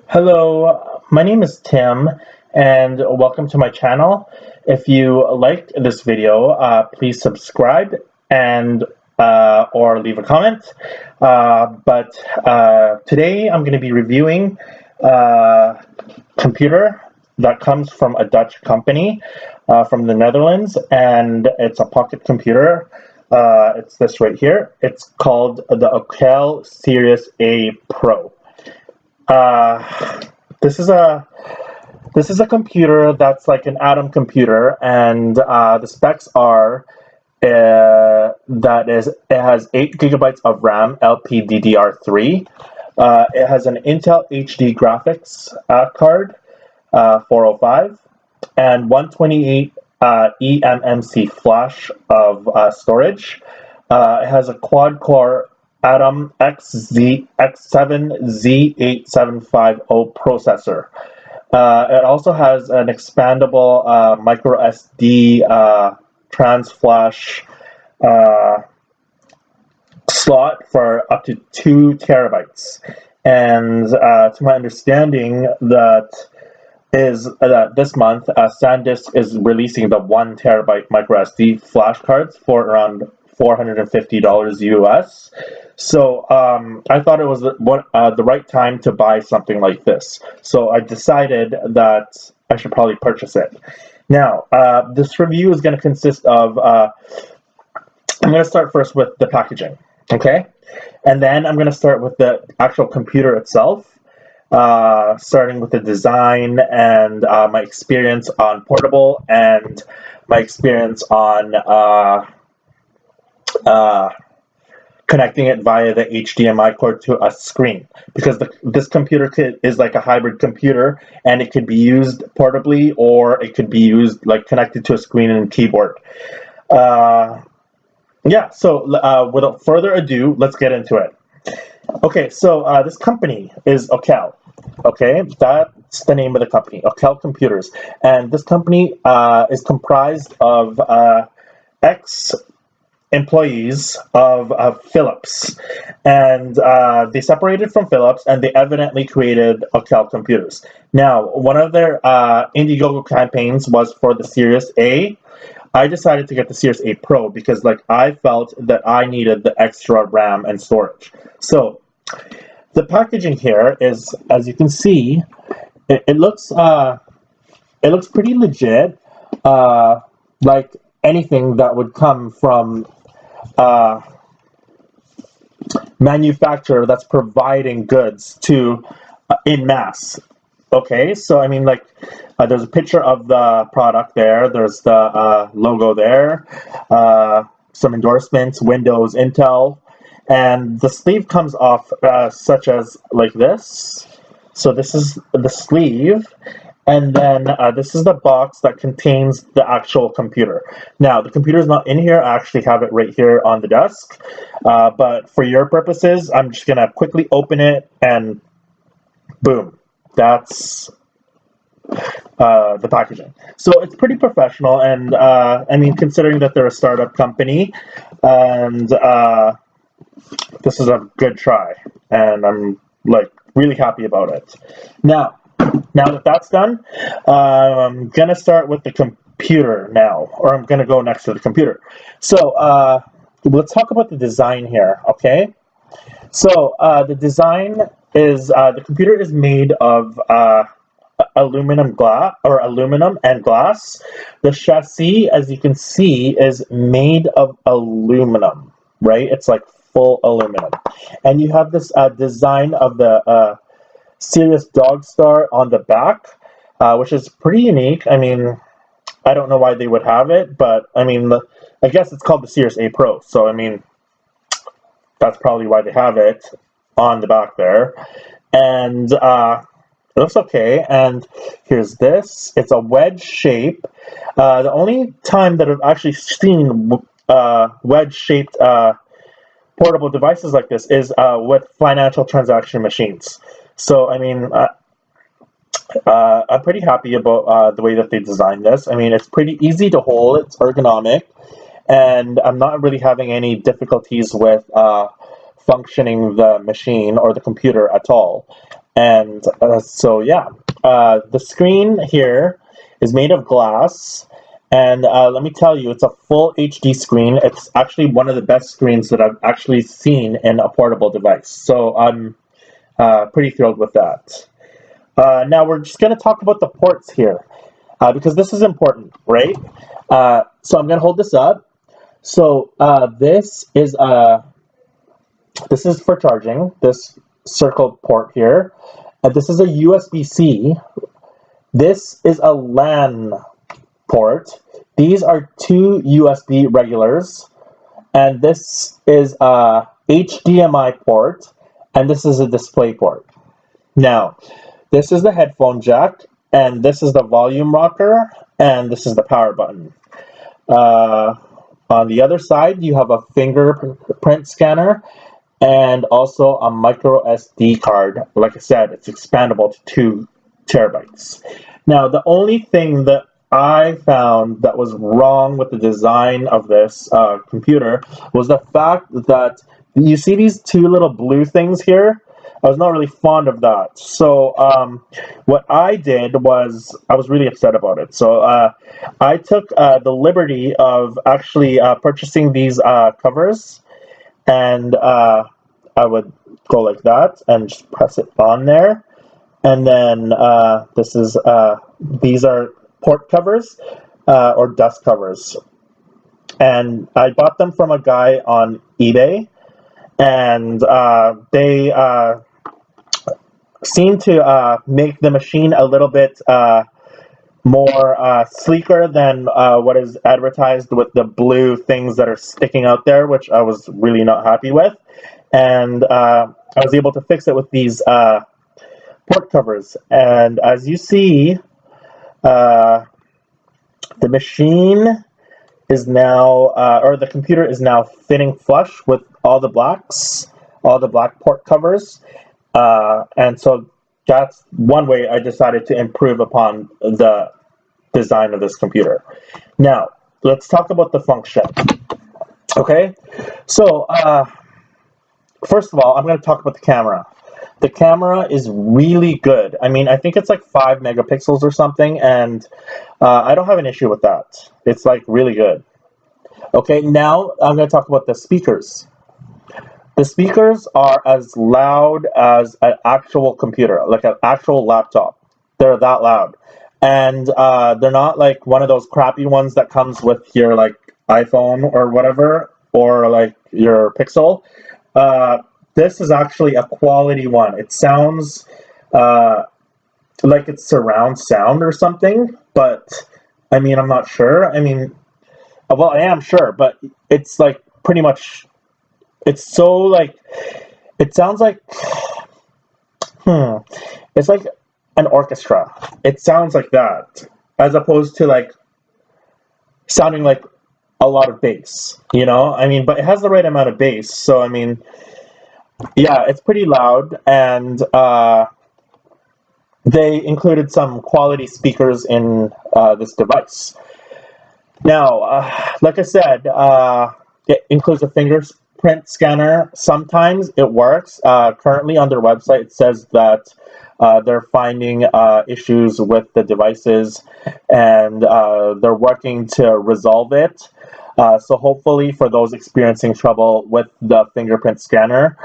Hello, my name is Tim, and welcome to my channel. If you liked this video, please subscribe and or leave a comment. But today I'm going to be reviewing a computer that comes from a Dutch company from the Netherlands, and it's a pocket computer. It's this right here. It's called the Ockel Sirius A Pro. Uh, this is a computer that's like an Atom computer, and the specs are it has 8 GB of RAM, LPDDR3. It has an Intel HD graphics card, 405, and 128 eMMC flash of storage. It has a quad-core Atom X7Z8750 processor. It also has an expandable micro SD trans flash slot for up to 2 TB. And to my understanding, that this month, SanDisk is releasing the 1 TB micro SD flash cards for around $450 US. So I thought it was the right time to buy something like this. So I decided that I should probably purchase it. Now, this review is going to consist of, I'm going to start first with the packaging, okay? And then I'm going to start with the actual computer itself, starting with the design and my experience on portable and my experience on connecting it via the HDMI cord to a screen, because this computer is like a hybrid computer, and it could be used portably or it could be used like connected to a screen and keyboard. Yeah, so without further ado, let's get into it. Okay, so this company is Ockel. Okay, that's the name of the company, Ockel Computers, and this company is comprised of employees of Philips, and they separated from Philips, and they evidently created Ockel Computers. Now, one of their Indiegogo campaigns was for the Sirius A. I decided to get the Sirius A Pro because, like, I felt that I needed the extra RAM and storage. So the packaging here is, as you can see, it looks pretty legit, like anything that would come from manufacturer that's providing goods to in mass. Okay, so I mean, like, there's a picture of the product there. There's the logo there, some endorsements, Windows, Intel, and the sleeve comes off such as like this. So this is the sleeve, and then this is the box that contains the actual computer. Now, the computer is not in here. I actually have it right here on the desk. But for your purposes, I'm just going to quickly open it, and boom. That's the packaging. So it's pretty professional, and I mean, considering that they're a startup company, and this is a good try, and I'm like really happy about it. Now that that's done, I'm gonna start with the computer now, or I'm gonna go next to the computer. So let's talk about the design here, okay? So the design is the computer is made of aluminum and glass. The chassis, as you can see, is made of aluminum, right? It's like full aluminum, and you have this design of the Sirius Dog Star on the back, which is pretty unique. I mean, I don't know why they would have it, but I mean, I guess it's called the Sirius A Pro, so I mean, that's probably why they have it on the back there. And it looks okay. And here's this. It's a wedge shape. The only time that I've actually seen wedge-shaped portable devices like this is with financial transaction machines. So, I mean, I'm pretty happy about the way that they designed this. I mean, it's pretty easy to hold. It's ergonomic. And I'm not really having any difficulties with functioning the machine or the computer at all. And so yeah, the screen here is made of glass, and let me tell you, it's a full HD screen. It's actually one of the best screens that I've actually seen in a portable device. So I'm pretty thrilled with that. Now we're just going to talk about the ports here, because this is important, right? So I'm going to hold this up. So this is for charging, this circled port here. And this is a USB-C. This is a LAN port. These are two USB regulars. And this is a HDMI port. And this is a display port. Now, this is the headphone jack. And this is the volume rocker. And this is the power button. On the other side, you have a fingerprint scanner and also a micro SD card. Like I said, it's expandable to 2 terabytes. Now, the only thing that I found that was wrong with the design of this computer was the fact that you see these 2 little blue things here. I was not really fond of that. So what I did was, I was really upset about it. So I took the liberty of actually purchasing these covers, and I would go like that and just press it on there. And then these are port covers or dust covers. And I bought them from a guy on eBay, and they seem to make the machine a little bit more sleeker than what is advertised with the blue things that are sticking out there, which I was really not happy with. And I was able to fix it with these port covers. And as you see, the machine is now, or the computer is now fitting flush with all the black port covers. And so that's one way I decided to improve upon the design of this computer. Now, let's talk about the function. Okay, so first of all, I'm going to talk about the camera. The camera is really good. I mean, I think it's like 5 megapixels or something, and I don't have an issue with that. It's like really good. Okay, now I'm going to talk about the speakers. The speakers are as loud as an actual computer, like an actual laptop. They're that loud. And they're not like one of those crappy ones that comes with your like iPhone or whatever, or like your Pixel. This is actually a quality one. It sounds like it's surround sound or something, but I mean, I'm not sure. I mean, well, I am sure, but it's like pretty much, it's so like, it sounds like, it's like an orchestra. It sounds like that, as opposed to like sounding like a lot of bass, you know? I mean, but it has the right amount of bass, so I mean, yeah, it's pretty loud, and they included some quality speakers in this device. Now, like I said, it includes a fingerprint scanner. Sometimes it works. Currently on their website, it says that they're finding issues with the devices, and they're working to resolve it. So hopefully for those experiencing trouble with the fingerprint scanner,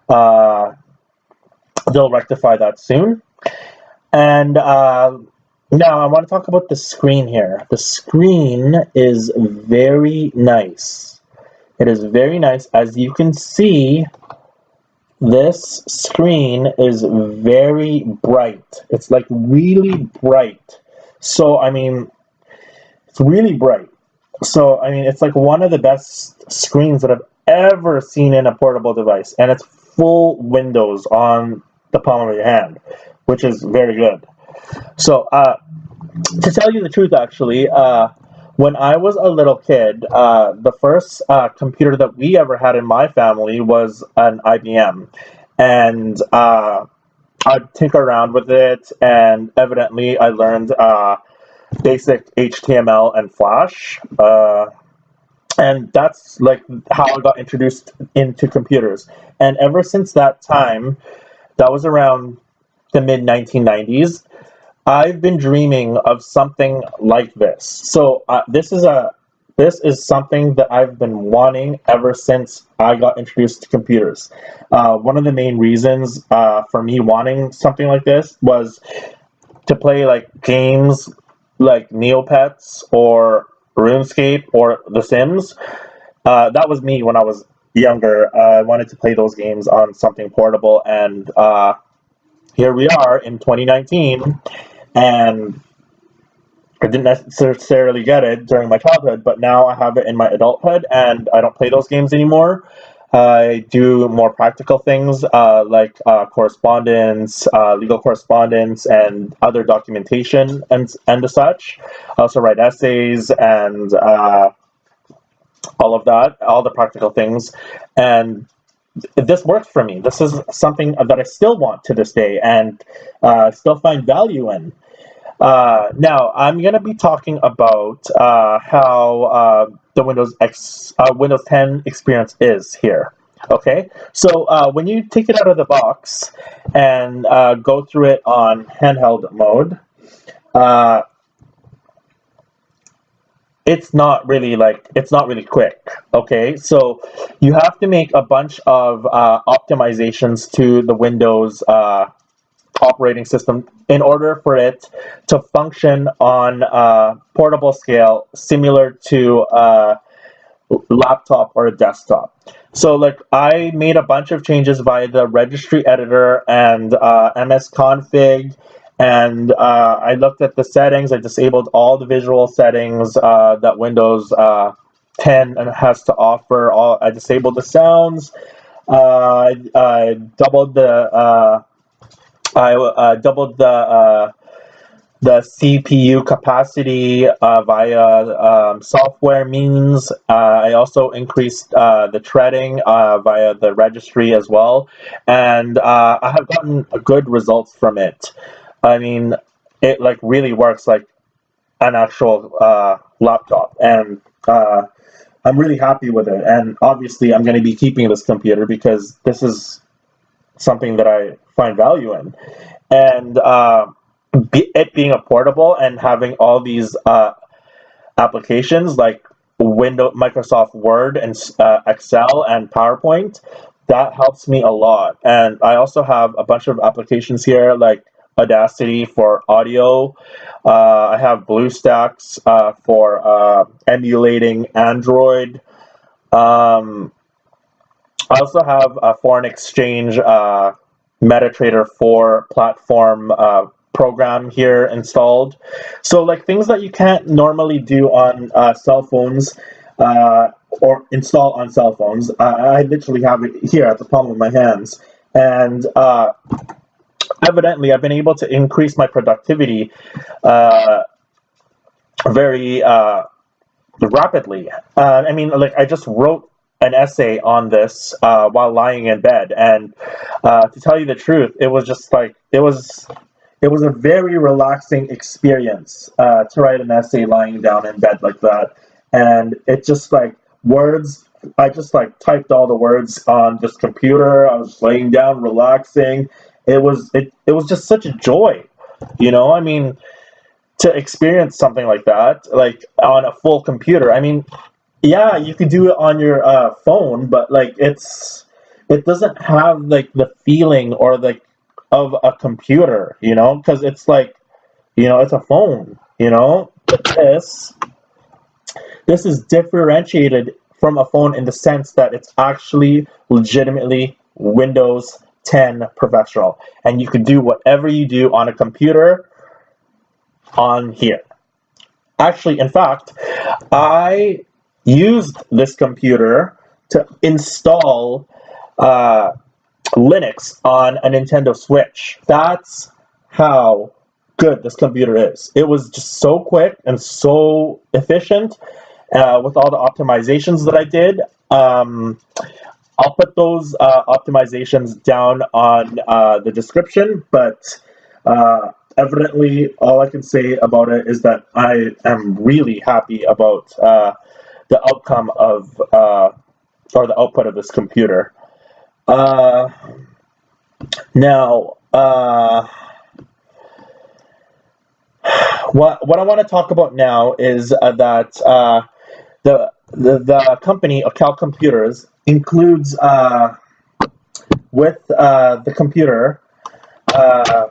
they'll rectify that soon. And now I want to talk about the screen here. The screen is very nice. It is very nice. As you can see, this screen is very bright. It's like really bright. So, I mean, it's really bright. So, I mean, it's like one of the best screens that I've ever seen in a portable device. And it's full windows on the palm of your hand, which is very good. So, to tell you the truth, actually, when I was a little kid, the first computer that we ever had in my family was an IBM. And I'd tinker around with it, and evidently I learned basic HTML and Flash. And that's like how I got introduced into computers. And ever since that time, that was around the mid 1990s, I've been dreaming of something like this. So this is something that I've been wanting ever since I got introduced to computers. One of the main reasons for me wanting something like this was to play like games like Neopets or RuneScape or The Sims. That was me when I was younger. I wanted to play those games on something portable, and here we are in 2019, and I didn't necessarily get it during my childhood, but now I have it in my adulthood, and I don't play those games anymore. I do more practical things like correspondence, legal correspondence, and other documentation and the such. I also write essays and all of that, all the practical things, and this works for me. This is something that I still want to this day and still find value in. Now, I'm going to be talking about how the Windows 10 experience is here. Okay, so when you take it out of the box and go through it on handheld mode, uh, it's not really quick. Okay, so you have to make a bunch of optimizations to the Windows operating system in order for it to function on a portable scale similar to a laptop or a desktop. So like I made a bunch of changes via the registry editor and msconfig, and I looked at the settings. I disabled all the visual settings that Windows 10 has to offer. I disabled the sounds. I doubled the CPU capacity via software means. I also increased the threading via the registry as well, and I have gotten good results from it. I mean, it like really works like an actual laptop, and I'm really happy with it. And obviously, I'm going to be keeping this computer because this is something that I find value in, and it being a portable and having all these applications like Microsoft Word and Excel and PowerPoint, that helps me a lot. And I also have a bunch of applications here like Audacity for audio. I have BlueStacks for emulating Android. Um, I also have a foreign exchange MetaTrader 4 platform program here installed. So like things that you can't normally do on cell phones or install on cell phones, I literally have it here at the palm of my hands. And evidently, I've been able to increase my productivity very rapidly. I mean, like I just wrote an essay on this while lying in bed, and to tell you the truth, it was just like it was a very relaxing experience to write an essay lying down in bed like that. And it just like words, I just like typed all the words on this computer. I was laying down, relaxing. It was just such a joy, you know? I mean, to experience something like that, like on a full computer. I mean, yeah, you could do it on your phone, but like it doesn't have like the feeling or like of a computer, you know, because it's like, you know, it's a phone, you know. But this is differentiated from a phone in the sense that it's actually legitimately Windows 10 professional, and you can do whatever you do on a computer on here. Actually, in fact, I used this computer to install Linux on a Nintendo Switch. That's how good this computer is. It was just so quick and so efficient with all the optimizations that I did. I'll put those optimizations down on the description, but evidently all I can say about it is that I am really happy about the outcome of or the output of this computer. Now, uh, what I want to talk about now is that the company Ockel Computers includes with the computer uh,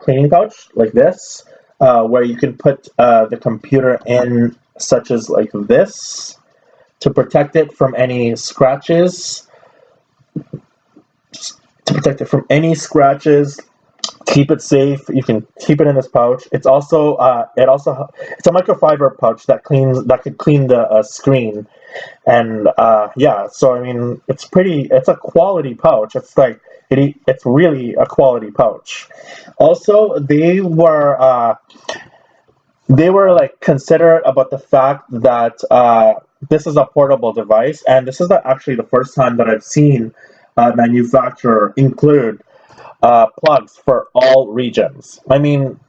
cleaning pouch like this, where you can put the computer in, such as like this, to protect it from any scratches. To protect it from any scratches, keep it safe. You can keep it in this pouch. It's also it's a microfiber pouch that could clean the screen, and yeah. So I mean, it's a quality pouch. It's really a quality pouch. Also, they were like considerate about the fact that this is a portable device, and this is actually the first time that I've seen a manufacturer include plugs for all regions. I mean,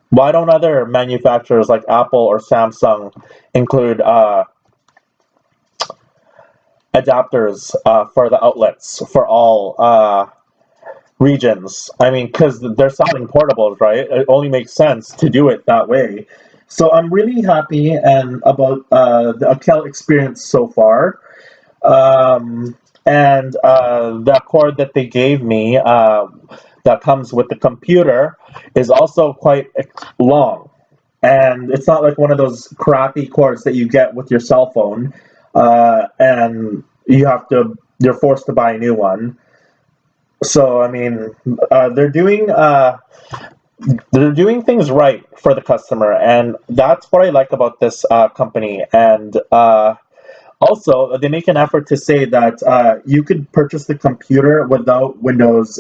why don't other manufacturers like Apple or Samsung include adapters for the outlets for all regions? I mean, because they're selling portables, right? It only makes sense to do it that way. So I'm really happy and about the Ockel experience so far. And the cord that they gave me that comes with the computer is also quite long. And it's not like one of those crappy cords that you get with your cell phone, and you're forced to buy a new one. So I mean, they're doing things right for the customer, and that's what I like about this company. And also, they make an effort to say that you could purchase the computer without Windows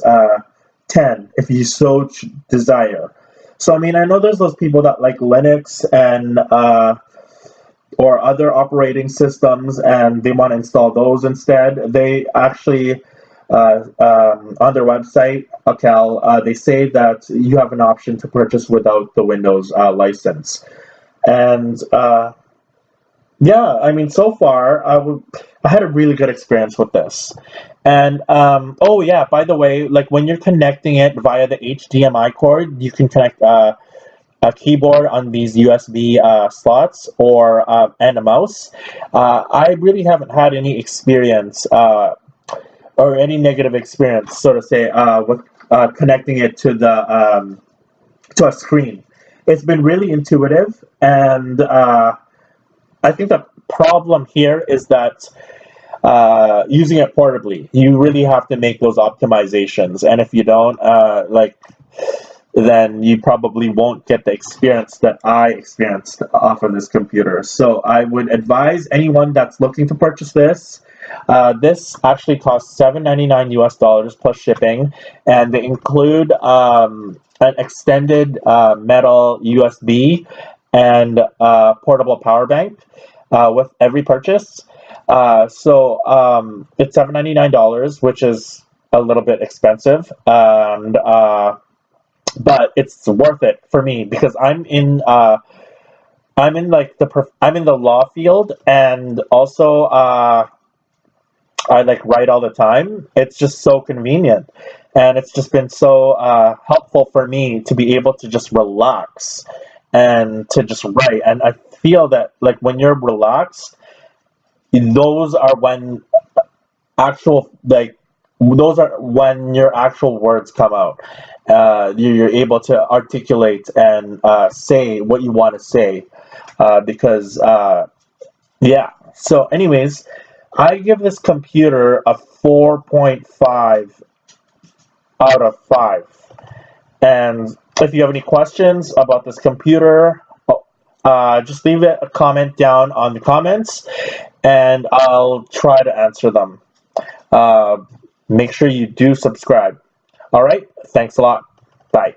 10 if you so desire. So, I mean, I know there's those people that like Linux and or other operating systems, and they want to install those instead. They actually, on their website, Ockel, they say that you have an option to purchase without the Windows license. And yeah, I mean, so far, I had a really good experience with this. And oh yeah, by the way, like when you're connecting it via the HDMI cord, you can connect a keyboard on these USB slots or and a mouse. I really haven't had any experience or any negative experience, so to say, with connecting it to to a screen. It's been really intuitive, and I think the problem here is that using it portably, you really have to make those optimizations, and if you don't, then you probably won't get the experience that I experienced off of this computer. So I would advise anyone that's looking to purchase this. This actually costs $7.99 US plus shipping, and they include an extended metal USB and portable power bank with every purchase. So it's $7.99, which is a little bit expensive, and but it's worth it for me because I'm in like I'm in the law field, and also I like write all the time. It's just so convenient, and it's just been so helpful for me to be able to just relax and to just write. And I feel that like when you're relaxed, those are when actual like those are when your actual words come out. You're able to articulate and say what you want to say because yeah. So anyways, I give this computer a 4.5 out of 5. And if you have any questions about this computer, just leave a comment down on the comments, and I'll try to answer them. Make sure you do subscribe. All right, thanks a lot. Bye.